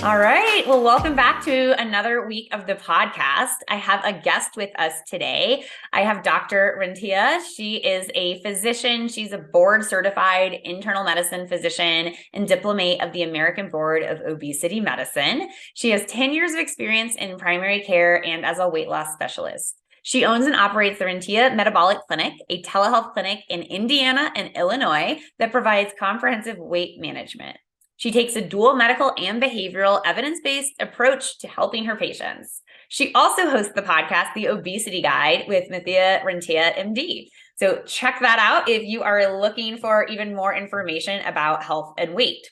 All right. Well, welcome back to another week of the podcast. I have a guest with us today. I have Dr. Rentea. She is a physician. She's a board certified internal medicine physician and diplomate of the American Board of Obesity Medicine. She has 10 years of experience in primary care and as a weight loss specialist. She owns and operates the Rentea Metabolic Clinic, a telehealth clinic in Indiana and Illinois that provides comprehensive weight management. She takes a dual medical and behavioral evidence-based approach to helping her patients. She also hosts the podcast, The Obesity Guide with Matthea Rentea, MD. So check that out if you are looking for even more information about health and weight.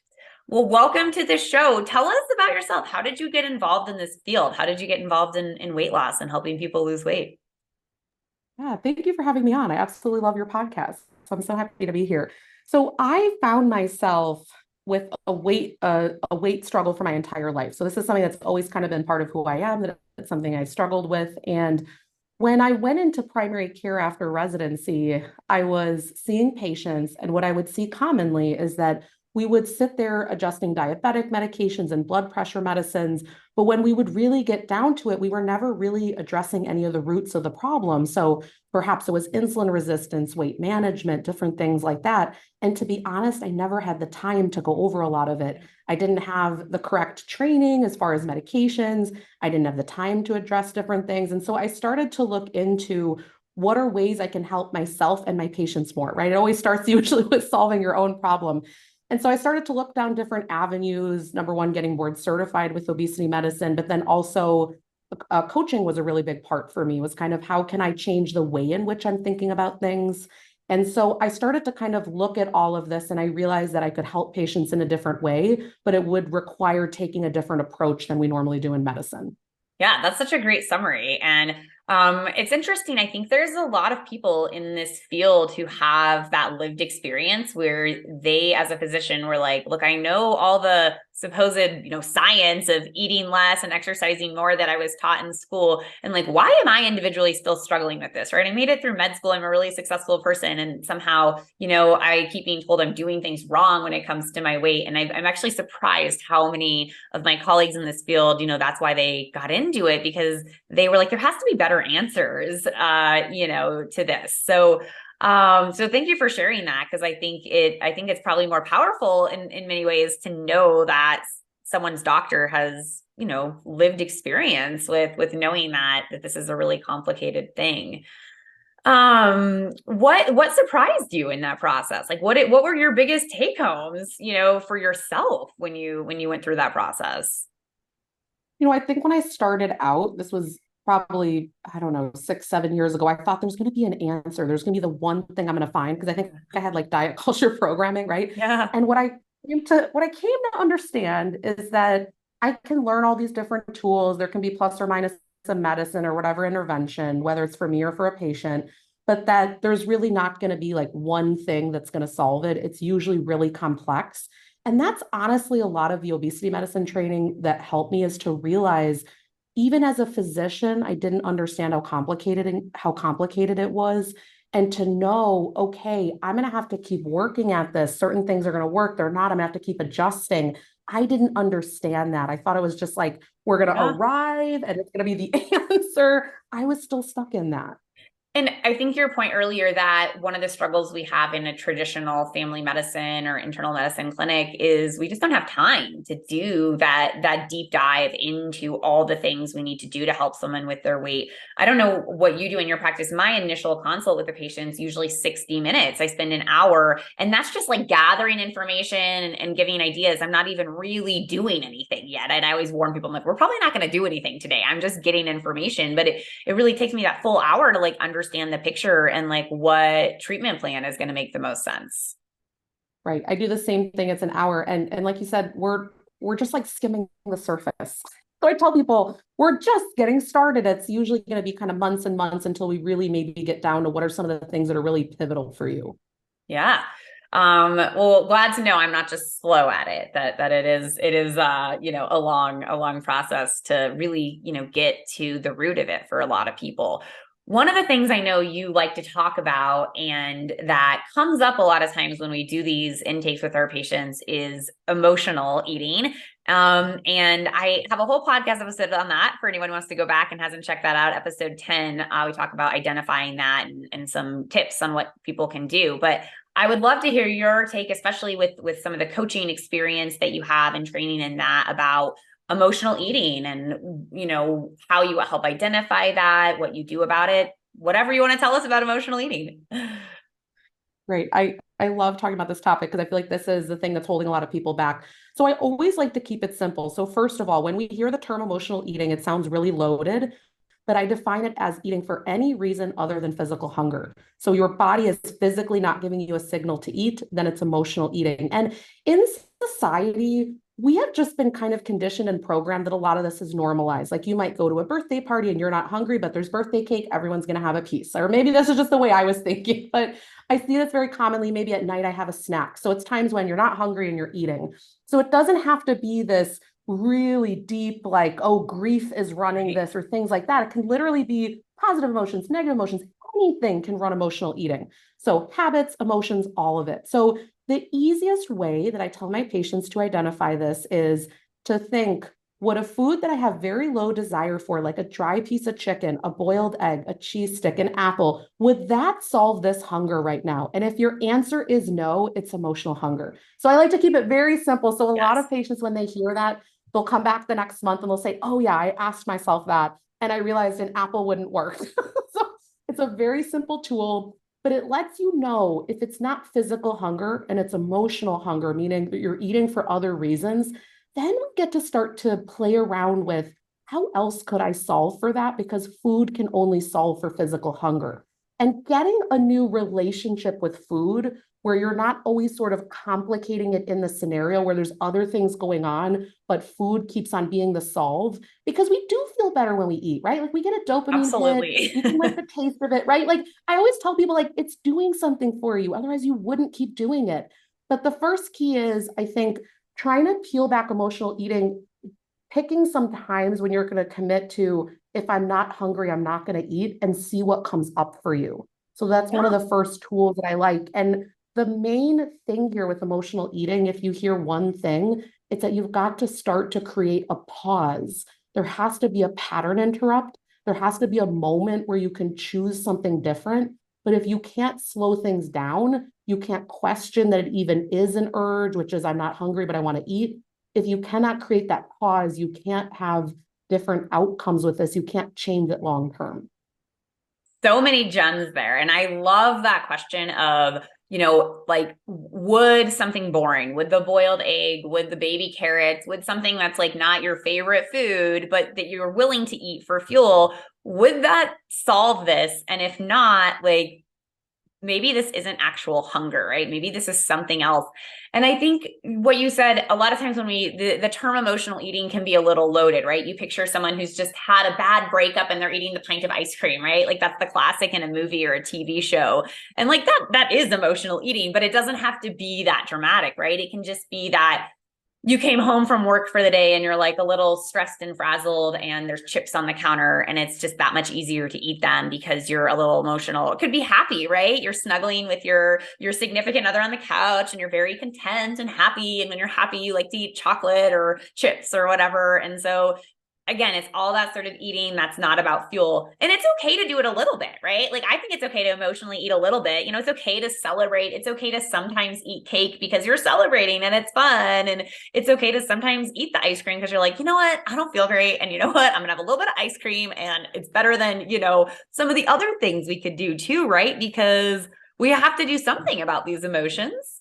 Well, welcome to the show. Tell us about yourself. How did you get involved in this field? How did you get involved in weight loss and helping people lose weight? Yeah, thank you for having me on. I absolutely love your podcast. So I'm so happy to be here. So I found myself with a weight struggle for my entire life. So this is something that's always kind of been part of who I am, that it's something I struggled with. And when I went into primary care after residency, I was seeing patients, and what I would see commonly is that we would sit there adjusting diabetic medications and blood pressure medicines. But when we would really get down to it, we were never really addressing any of the roots of the problem. So perhaps it was insulin resistance, weight management, different things like that. And to be honest, I never had the time to go over a lot of it. I didn't have the correct training as far as medications. I didn't have the time to address different things. And so I started to look into what are ways I can help myself and my patients more, right? It always starts usually with solving your own problem. And so I started to look down different avenues. Number one, getting board certified with obesity medicine, but then also coaching was a really big part for me, was kind of how can I change the way in which I'm thinking about things. And so I started to kind of look at all of this, and I realized that I could help patients in a different way, but it would require taking a different approach than we normally do in medicine. Yeah, that's such a great summary. And it's interesting. I think there's a lot of people in this field who have that lived experience where they, as a physician, were like, look, I know all the supposed, science of eating less and exercising more that I was taught in school. And like, why am I individually still struggling with this? Right. I made it through med school. I'm a really successful person. And somehow, I keep being told I'm doing things wrong when it comes to my weight. And I'm actually surprised how many of my colleagues in this field, that's why they got into it, because they were like, there has to be better answers, to this. So thank you for sharing that, because I think it's probably more powerful in many ways to know that someone's doctor has, lived experience with knowing that this is a really complicated thing. What surprised you in that process? Like what were your biggest take homes, for yourself when you went through that process? I think when I started out, this was probably, I don't know, 6, 7 years ago, I thought there's going to be an answer. There's going to be the one thing I'm going to find, because I think I had like diet culture programming, right? Yeah. And what I came to understand is that I can learn all these different tools. There can be plus or minus some medicine or whatever intervention, whether it's for me or for a patient, but that there's really not going to be like one thing that's going to solve it. It's usually really complex. And that's honestly a lot of the obesity medicine training that helped me, is to realize, even as a physician, I didn't understand how complicated it was. And to know, okay, I'm going to have to keep working at this. Certain things are going to work, they're not. I'm going to have to keep adjusting. I didn't understand that. I thought it was just like, we're going to Yeah. arrive and it's going to be the answer. I was still stuck in that. And I think your point earlier that one of the struggles we have in a traditional family medicine or internal medicine clinic is we just don't have time to do that deep dive into all the things we need to do to help someone with their weight. I don't know what you do in your practice. My initial consult with the patient is usually 60 minutes. I spend an hour, and that's just like gathering information and giving ideas. I'm not even really doing anything yet. And I always warn people, I'm like, we're probably not going to do anything today. I'm just getting information, but it really takes me that full hour to like understand the picture and like what treatment plan is going to make the most sense. Right. I do the same thing. It's an hour. And like you said, we're just like skimming the surface. So I tell people we're just getting started. It's usually going to be kind of months and months until we really maybe get down to what are some of the things that are really pivotal for you. Yeah. Well, glad to know I'm not just slow at it, that it is a long process to really, get to the root of it for a lot of people. One of the things I know you like to talk about, and that comes up a lot of times when we do these intakes with our patients, is emotional eating. And I have a whole podcast episode on that for anyone who wants to go back and hasn't checked that out. Episode 10, we talk about identifying that and some tips on what people can do. But I would love to hear your take, especially with some of the coaching experience that you have and training in that about emotional eating and, how you help identify that, what you do about it, whatever you want to tell us about emotional eating. Great. I love talking about this topic because I feel like this is the thing that's holding a lot of people back. So I always like to keep it simple. So first of all, when we hear the term emotional eating, it sounds really loaded, but I define it as eating for any reason other than physical hunger. So your body is physically not giving you a signal to eat, then it's emotional eating. And in society, we have just been kind of conditioned and programmed that a lot of this is normalized. Like you might go to a birthday party and you're not hungry, but there's birthday cake, everyone's going to have a piece. Or maybe this is just the way I was thinking, but I see this very commonly. Maybe at night I have a snack. So it's times when you're not hungry and you're eating. So it doesn't have to be this really deep, like, oh, grief is running this or things like that. It can literally be positive emotions, negative emotions, anything can run emotional eating. So habits, emotions, all of it. So the easiest way that I tell my patients to identify this is to think, would a food that I have very low desire for, like a dry piece of chicken, a boiled egg, a cheese stick, an apple, would that solve this hunger right now? And if your answer is no, it's emotional hunger. So I like to keep it very simple. So a lot Yes. of patients, when they hear that, they'll come back the next month and they'll say, oh yeah, I asked myself that and I realized an apple wouldn't work. So it's a very simple tool, but it lets you know if it's not physical hunger and it's emotional hunger, meaning that you're eating for other reasons, then we get to start to play around with how else could I solve for that? Because food can only solve for physical hunger. And getting a new relationship with food where you're not always sort of complicating it in the scenario where there's other things going on, but food keeps on being the solve because we do feel better when we eat, right? Like we get a dopamine hit, Absolutely. we can like the taste of it, right? Like I always tell people like it's doing something for you. Otherwise you wouldn't keep doing it. But the first key is, I think, trying to peel back emotional eating, picking some times when you're going to commit to, if I'm not hungry, I'm not going to eat, and see what comes up for you. So that's one of Yeah. the first tools that I like. And the main thing here with emotional eating, if you hear one thing, it's that you've got to start to create a pause. There has to be a pattern interrupt. There has to be a moment where you can choose something different. But if you can't slow things down, you can't question that it even is an urge, which is I'm not hungry, but I want to eat. If you cannot create that pause, you can't have different outcomes with this. You can't change it long term. So many gems there. And I love that question of, like, would something boring, would the boiled egg, would the baby carrots, would something that's like not your favorite food, but that you're willing to eat for fuel, would that solve this? And if not, like, maybe this isn't actual hunger, right? Maybe this is something else. And I think what you said, a lot of times when the term emotional eating can be a little loaded, right? You picture someone who's just had a bad breakup and they're eating the pint of ice cream, right? Like that's the classic in a movie or a TV show. And like that is emotional eating, but it doesn't have to be that dramatic, right? It can just be that you came home from work for the day and you're like a little stressed and frazzled and there's chips on the counter and it's just that much easier to eat them because you're a little emotional. It could be happy, right? You're snuggling with your significant other on the couch and you're very content and happy. And when you're happy, you like to eat chocolate or chips or whatever. And so again, it's all that sort of eating that's not about fuel. And it's okay to do it a little bit, right? Like I think it's okay to emotionally eat a little bit. It's okay to celebrate. It's okay to sometimes eat cake because you're celebrating and it's fun. And it's okay to sometimes eat the ice cream because you're like, you know what? I don't feel great. And you know what? I'm going to have a little bit of ice cream and it's better than, some of the other things we could do too, right? Because we have to do something about these emotions.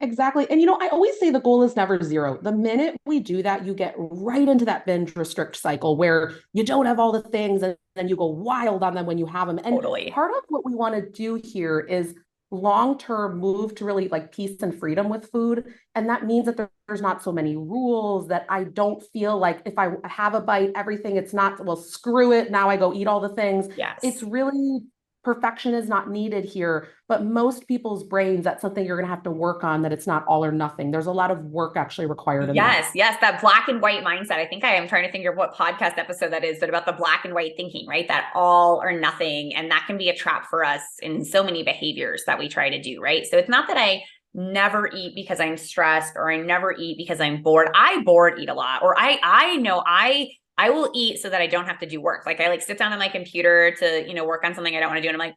Exactly. And I always say the goal is never zero. The minute we do that, you get right into that binge restrict cycle where you don't have all the things and then you go wild on them when you have them. And Totally. part of what we want to do here is long-term move to really like peace and freedom with food. And that means that there's not so many rules, that I don't feel like if I have a bite, everything, it's not, well, screw it. Now I go eat all the things. It's Yes. really, perfection is not needed here, but most people's brains, that's something you're going to have to work on, that it's not all or nothing. There's a lot of work actually required in that. Yes, yes, that black and white mindset. I think I am trying to think of what podcast episode that is, but about the black and white thinking, right? That all or nothing. And that can be a trap for us in so many behaviors that we try to do, right? So it's not that I never eat because I'm stressed, or I never eat because I'm bored. I bored eat a lot, or I know I will eat so that I don't have to do work. Like I like sit down on my computer to, work on something I don't want to do. And I'm like,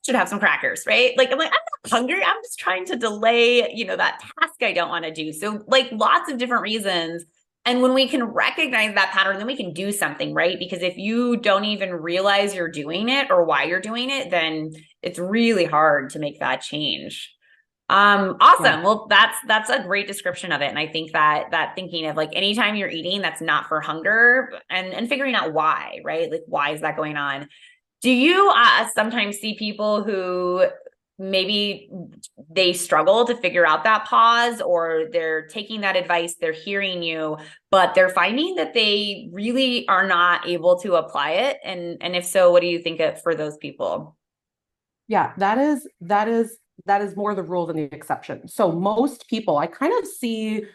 should have some crackers, right? Like I'm like, I'm not hungry. I'm just trying to delay, that task I don't want to do. So like lots of different reasons. And when we can recognize that pattern, then we can do something, right? Because if you don't even realize you're doing it or why you're doing it, then it's really hard to make that change. Yeah. Awesome. Well, that's a great description of it. And I think that thinking of like anytime you're eating that's not for hunger, and figuring out why, right? Like why is that going on? Do you sometimes see people who maybe they struggle to figure out that pause, or they're taking that advice, they're hearing you, but they're finding that they really are not able to apply it? And if so, what do you think of for those people? Yeah, that is more the rule than the exception. So most people, I kind of see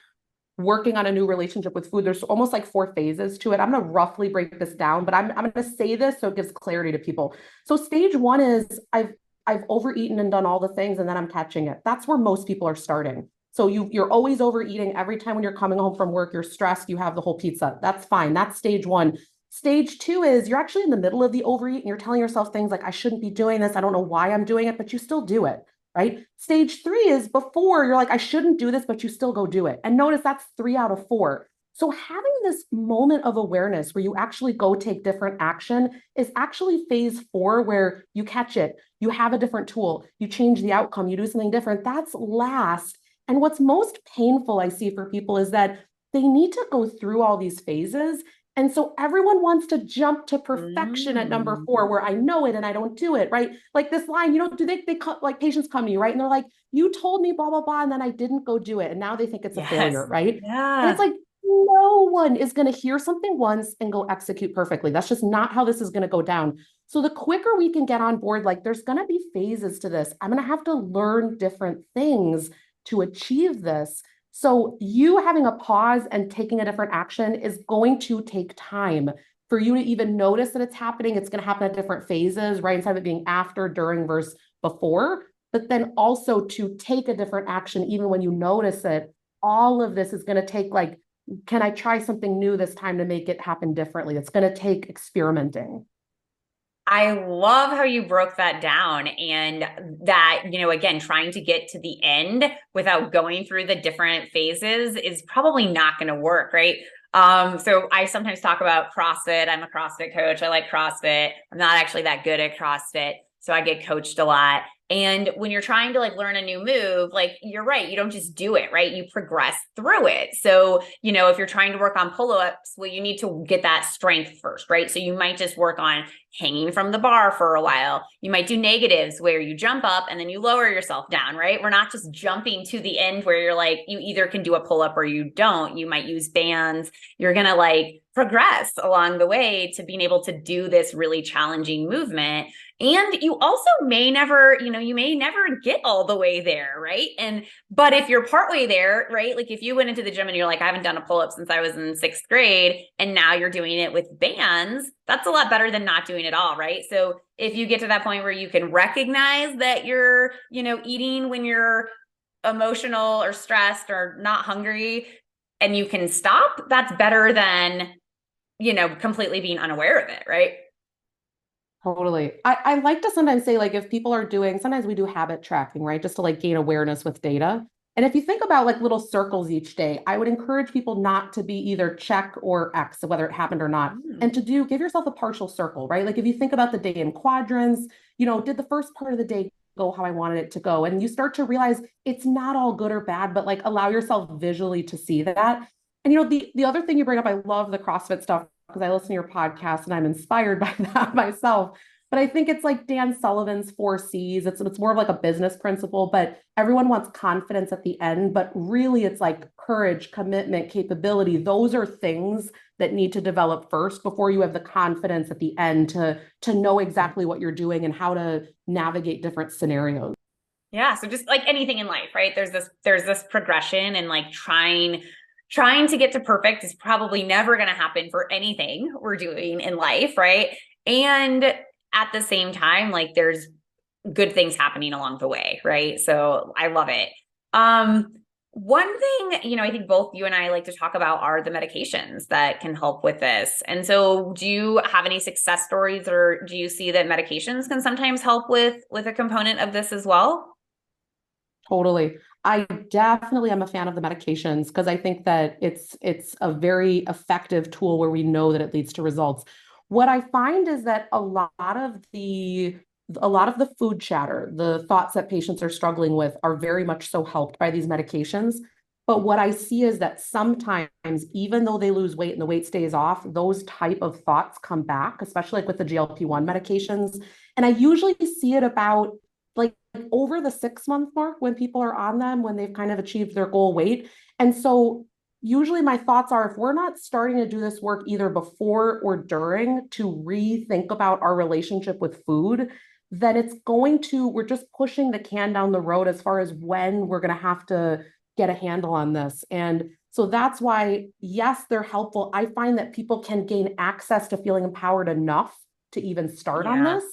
working on a new relationship with food, there's almost like four phases to it. I'm going to roughly break this down, but I'm going to say this so it gives clarity to people. So stage one is I've overeaten and done all the things, and then I'm catching it. That's where most people are starting. So you're always overeating. Every time when you're coming home from work, you're stressed, you have the whole pizza. That's fine. That's stage one. Stage two is you're actually in the middle of the overeat and you're telling yourself things like, I shouldn't be doing this. I don't know why I'm doing it, but you still do it, right? Stage three is before you're like, I shouldn't do this, but you still go do it. And notice that's 3 out of 4. So having this moment of awareness where you actually go take different action is actually phase 4, where you catch it, you have a different tool, you change the outcome, you do something different. That's last. And what's most painful I see for people is that they need to go through all these phases. And so everyone wants to jump to perfection at number Mm. 4, where I know it and I don't do it, right? Like this line, do they like patients come to you, right? And they're like, you told me blah, blah, blah, and then I didn't go do it. And now they think it's a Yes. failure, right? And it's Yeah. like, no one is going to hear something once and go execute perfectly. That's just not how this is going to go down. So the quicker we can get on board, like there's going to be phases to this. I'm going to have to learn different things to achieve this. So you having a pause and taking a different action is going to take time for you to even notice that it's happening. It's going to happen at different phases, right? Instead of it being after, during, versus before. But then also to take a different action, even when you notice it, all of this is going to take like, can I try something new this time to make it happen differently? It's going to take experimenting. I love how you broke that down, and that, again, trying to get to the end without going through the different phases is probably not going to work, right? So I sometimes talk about CrossFit. I'm a CrossFit coach. I like CrossFit. I'm not actually that good at CrossFit, so I get coached a lot. And when you're trying to like learn a new move, like you're right, you don't just do it, right? You progress through it. So, if you're trying to work on pull-ups, well, you need to get that strength first, right? So you might just work on hanging from the bar for a while. You might do negatives where you jump up and then you lower yourself down, right? We're not just jumping to the end where you're like, you either can do a pull-up or you don't. You might use bands. You're going to like progress along the way to being able to do this really challenging movement. And you also may never, you may never get all the way there, right? But if you're partway there, right? Like if you went into the gym and you're like, I haven't done a pull-up since I was in 6th grade, and now you're doing it with bands, that's a lot better than not doing it all, right? So if you get to that point where you can recognize that you're, eating when you're emotional or stressed or not hungry, and you can stop, that's better than, completely being unaware of it, right? Totally. I like to sometimes say, like, if people are doing, sometimes we do habit tracking, right? Just to like gain awareness with data. And if you think about like little circles each day, I would encourage people not to be either check or X, whether it happened or not, Mm. and to give yourself a partial circle, right? Like if you think about the day in quadrants, did the first part of the day go how I wanted it to go? And you start to realize it's not all good or bad, but like allow yourself visually to see that. And the other thing you bring up, I love the CrossFit stuff because I listen to your podcast and I'm inspired by that myself. But I think it's like Dan Sullivan's 4 C's. It's more of like a business principle, but everyone wants confidence at the end. But really, it's like courage, commitment, capability. Those are things that need to develop first before you have the confidence at the end to know exactly what you're doing and how to navigate different scenarios. Yeah. So just like anything in life, right? There's this progression, and like trying to get to perfect is probably never going to happen for anything we're doing in life, right? And at the same time, like there's good things happening along the way, right? So I love it. Um, One thing, I think both you and I like to talk about are the medications that can help with this. And so do you have any success stories, or do you see that medications can sometimes help with a component of this as well? Totally. I definitely am a fan of the medications because I think that it's a very effective tool where we know that it leads to results. What I find is that a lot of the food chatter, the thoughts that patients are struggling with are very much so helped by these medications. But what I see is that sometimes, even though they lose weight and the weight stays off, those type of thoughts come back, especially like with the GLP-1 medications. And I usually see it about like over the 6 month mark when people are on them, when they've kind of achieved their goal weight. And so usually my thoughts are, if we're not starting to do this work either before or during to rethink about our relationship with food, then we're just pushing the can down the road as far as when we're going to have to get a handle on this. And so that's why, yes, they're helpful. I find that people can gain access to feeling empowered enough to even start on Yeah. this.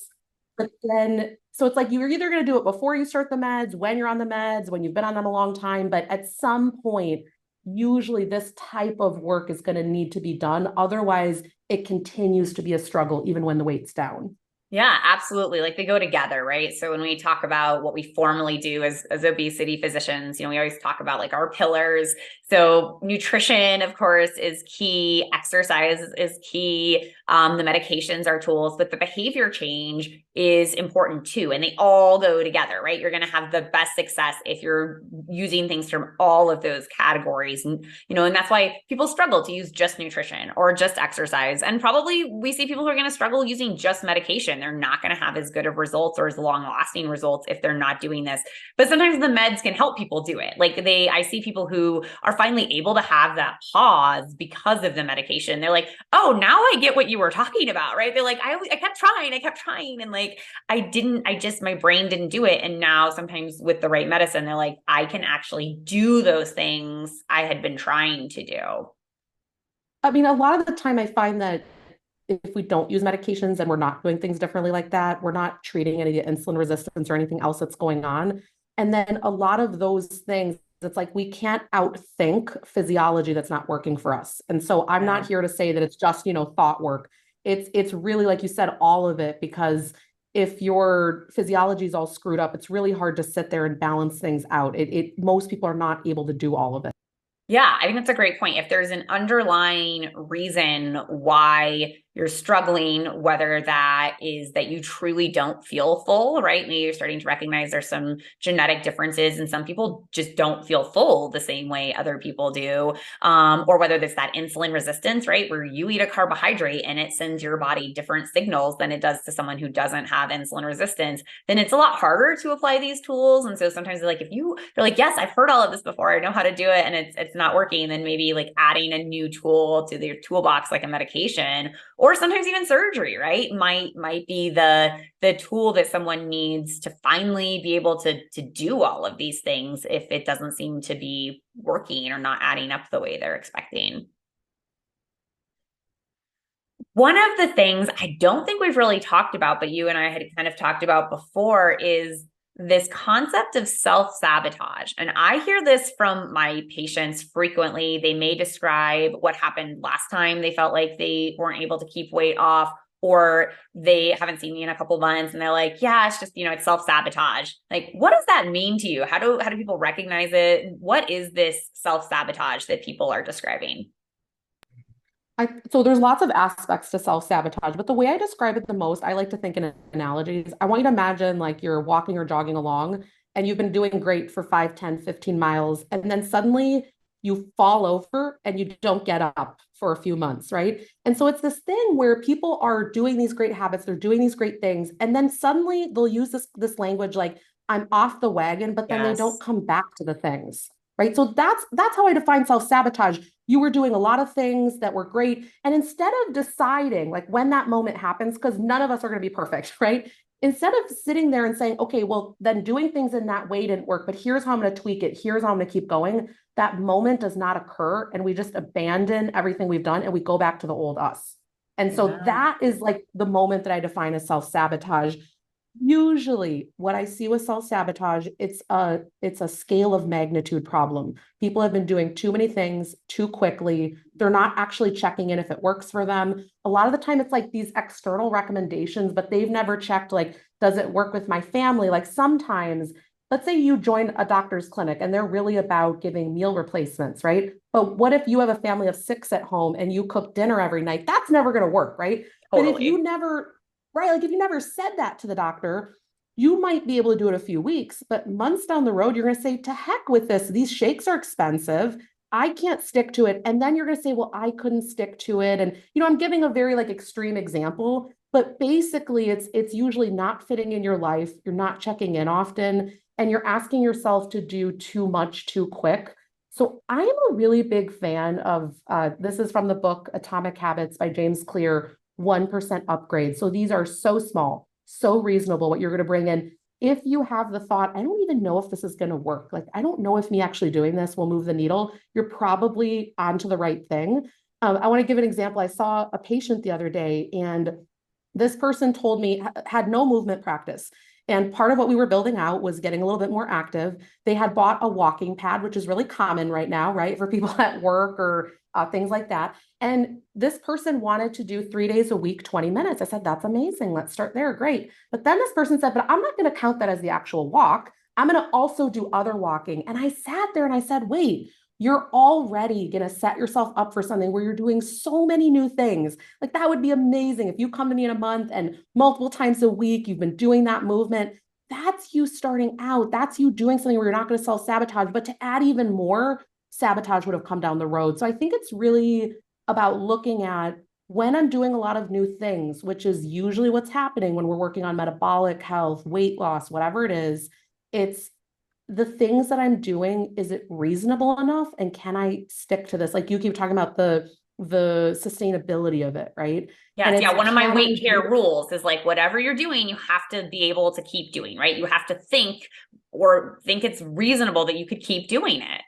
But then, so it's like you're either going to do it before you start the meds, when you're on the meds, when you've been on them a long time. But at some point, usually this type of work is going to need to be done. Otherwise, it continues to be a struggle, even when the weight's down. Yeah, absolutely. Like they go together, right? So when we talk about what we formally do as obesity physicians, we always talk about like our pillars. So nutrition, of course, is key. Exercise is key. The medications are tools, but the behavior change is important too. And they all go together, right? You're going to have the best success if you're using things from all of those categories. And that's why people struggle to use just nutrition or just exercise. And probably we see people who are going to struggle using just medication. They're not going to have as good of results or as long lasting results if they're not doing this. But sometimes the meds can help people do it. I see people who are finally able to have that pause because of the medication. They're like, oh, now I get what you were talking about, right? They're like, I kept trying. And like, my brain didn't do it. And now sometimes with the right medicine, they're like, I can actually do those things I had been trying to do. I mean, a lot of the time I find that if we don't use medications and we're not doing things differently like that, we're not treating any insulin resistance or anything else that's going on. And then a lot of those things, it's like we can't outthink physiology that's not working for us. And so I'm Yeah. not here to say that it's just, thought work. It's really, like you said, all of it, because if your physiology is all screwed up, it's really hard to sit there and balance things out. Most people are not able to do all of it. Yeah, I think that's a great point. If there's an underlying reason why you're struggling, whether that is that you truly don't feel full, right? Maybe you're starting to recognize there's some genetic differences, and some people just don't feel full the same way other people do. Or whether there's that insulin resistance, right? Where you eat a carbohydrate and it sends your body different signals than it does to someone who doesn't have insulin resistance, then it's a lot harder to apply these tools. And so sometimes they're like, they're like, yes, I've heard all of this before, I know how to do it, and it's not working, then maybe like adding a new tool to their toolbox, like a medication, or sometimes even surgery, right? Might be the tool that someone needs to finally be able to do all of these things if it doesn't seem to be working or not adding up the way they're expecting. One of the things I don't think we've really talked about, but you and I had kind of talked about before, is this concept of self-sabotage. And I hear this from my patients frequently. They may describe what happened last time they felt like they weren't able to keep weight off, or they haven't seen me in a couple months and they're like, yeah, it's just, it's self-sabotage. Like, what does that mean to you? How do people recognize it? What is this self-sabotage that people are describing? So there's lots of aspects to self-sabotage, but the way I describe it the most, I like to think in analogies. I want you to imagine like you're walking or jogging along and you've been doing great for 5, 10, 15 miles, and then suddenly you fall over and you don't get up for a few months, right? And so it's this thing where people are doing these great habits, they're doing these great things, and then suddenly they'll use this language like I'm off the wagon, but then they don't Yes. come back to the things. Right. So that's how I define self-sabotage. You were doing a lot of things that were great. And instead of deciding, like when that moment happens, because none of us are going to be perfect, right? Instead of sitting there and saying, okay, well, then doing things in that way didn't work, but here's how I'm going to tweak it. Here's how I'm going to keep going. That moment does not occur. And we just abandon everything we've done and we go back to the old us. And so Yeah. that is like the moment that I define as self-sabotage. Usually, what I see with self-sabotage, it's a scale of magnitude problem. People have been doing too many things too quickly. They're not actually checking in if it works for them. A lot of the time, it's like these external recommendations, but they've never checked, like, does it work with my family? Like sometimes, let's say you join a doctor's clinic and they're really about giving meal replacements, right? But what if you have a family of six at home and you cook dinner every night? That's never going to work, right? But if you Totally. never right? Like if you never said that to the doctor, you might be able to do it a few weeks, but months down the road, you're going to say, to heck with this. These shakes are expensive. I can't stick to it. And then you're going to say, well, I couldn't stick to it. And, I'm giving a very like extreme example, but basically it's usually not fitting in your life. You're not checking in often and you're asking yourself to do too much too quick. So I am a really big fan of this is from the book Atomic Habits by James Clear, 1% upgrade. So these are so small, so reasonable what you're going to bring in. If you have the thought, I don't even know if this is going to work. Like, I don't know if me actually doing this will move the needle. You're probably onto the right thing. I want to give an example. I saw a patient the other day, and this person told me had no movement practice. And part of what we were building out was getting a little bit more active. They had bought a walking pad, which is really common right now, right? For people at work or things like that. And this person wanted to do 3 days a week, 20 minutes. I said, that's amazing. Let's start there. Great. But then this person said, but I'm not going to count that as the actual walk. I'm going to also do other walking. And I sat there and I said, wait, you're already going to set yourself up for something where you're doing so many new things. Like that would be amazing. If you come to me in a month and multiple times a week, you've been doing that movement, that's you starting out. That's you doing something where you're not going to self sabotage. But to add even more, sabotage would have come down the road. So I think it's really about looking at when I'm doing a lot of new things, which is usually what's happening when we're working on metabolic health, weight loss, whatever it is. It's the things that I'm doing, is it reasonable enough? And can I stick to this? Like you keep talking about the sustainability of it, right? And Yes, it's yeah. One of my can I weight do care rules is like whatever you're doing, you have to be able to keep doing, right? You have to think or think it's reasonable that you could keep doing it.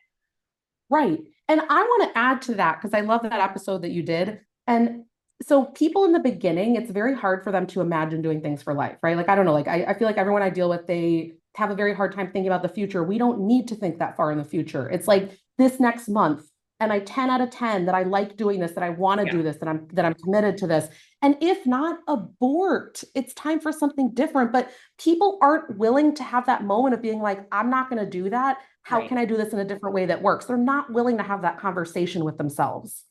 right. And I want to add to that because I love that episode that you did. And so people in the beginning, it's very hard for them to imagine doing things for life, right? Like, I don't know, like I feel like everyone I deal with, they have a very hard time thinking about the future. We don't need to think that far in the future. It's like this next month, and I 10 out of 10 that I like doing this, that I want to Yeah. do this, that I'm committed to this. And if not, abort. It's time for something different. But people aren't willing to have that moment of being like, I'm not going to do that. How Right. can I do this in a different way that works? They're not willing to have that conversation with themselves.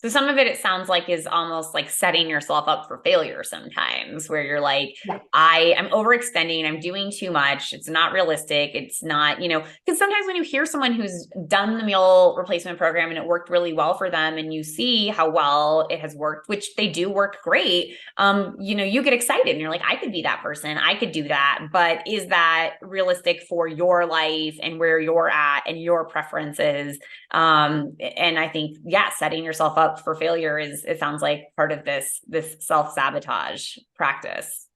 So some of it sounds like is almost like setting yourself up for failure sometimes, where you're like, Yeah. I'm overextending, I'm doing too much, it's not realistic, it's not, because sometimes when you hear someone who's done the meal replacement program and it worked really well for them and you see how well it has worked, which they do work great, you get excited and you're like, I could be that person, I could do that. But is that realistic for your life and where you're at and your preferences? And I think, yeah, setting yourself up for failure it sounds like part of this self-sabotage practice.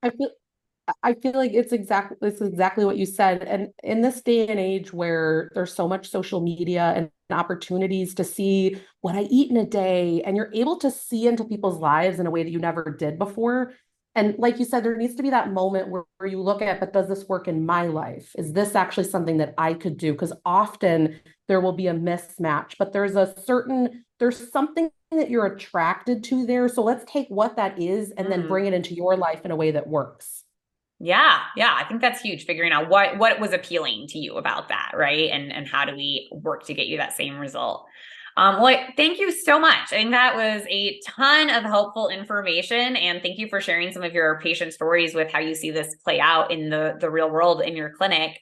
I feel like it's exactly what you said. And in this day and age where there's so much social media and opportunities to see what I eat in a day, and you're able to see into people's lives in a way that you never did before. And like you said, there needs to be that moment where you look at, but does this work in my life? Is this actually something that I could do? Because often there will be a mismatch, but there's something that you're attracted to there. So let's take what that is and then Mm. bring it into your life in a way that works. Yeah, yeah, I think that's huge. Figuring out what was appealing to you about that, right? And how do we work to get you that same result? Well, thank you so much. I think that was a ton of helpful information, and thank you for sharing some of your patient stories with how you see this play out in the real world in your clinic.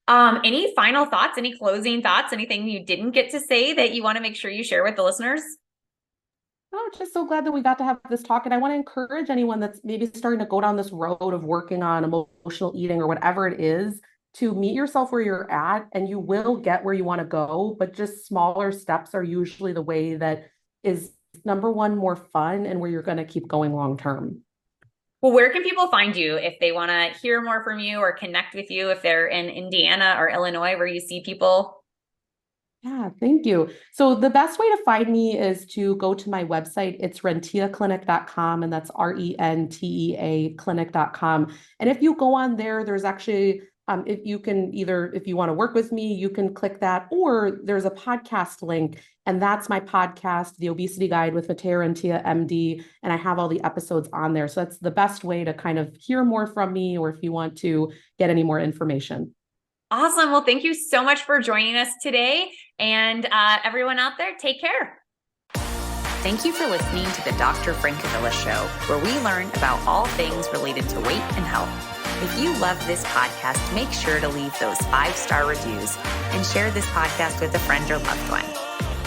Any final thoughts? Any closing thoughts? Anything you didn't get to say that you want to make sure you share with the listeners? Oh, just so glad that we got to have this talk. And I want to encourage anyone that's maybe starting to go down this road of working on emotional eating or whatever it is to meet yourself where you're at, and you will get where you want to go. But just smaller steps are usually the way that is number one, more fun, and where you're going to keep going long term. Well, where can people find you if they want to hear more from you or connect with you if they're in Indiana or Illinois where you see people? Yeah, thank you. So the best way to find me is to go to my website. It's renteaclinic.com, and that's Rentea clinic.com. And if you go on there, there's actually if you can either, if you want to work with me, you can click that, or there's a podcast link, and that's my podcast, The Obesity Guide with Matthea Rentea, MD, and I have all the episodes on there. So that's the best way to kind of hear more from me, or if you want to get any more information. Awesome. Well, thank you so much for joining us today. And everyone out there, take care. Thank you for listening to the Dr. Francavilla Show, where we learn about all things related to weight and health. If you love this podcast, make sure to leave those 5-star reviews and share this podcast with a friend or loved one.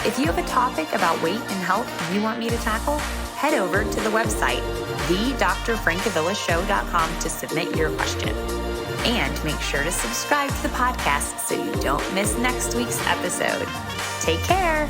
If you have a topic about weight and health you want me to tackle, head over to the website, thedrfrancavillashow.com, to submit your question. And make sure to subscribe to the podcast so you don't miss next week's episode. Take care.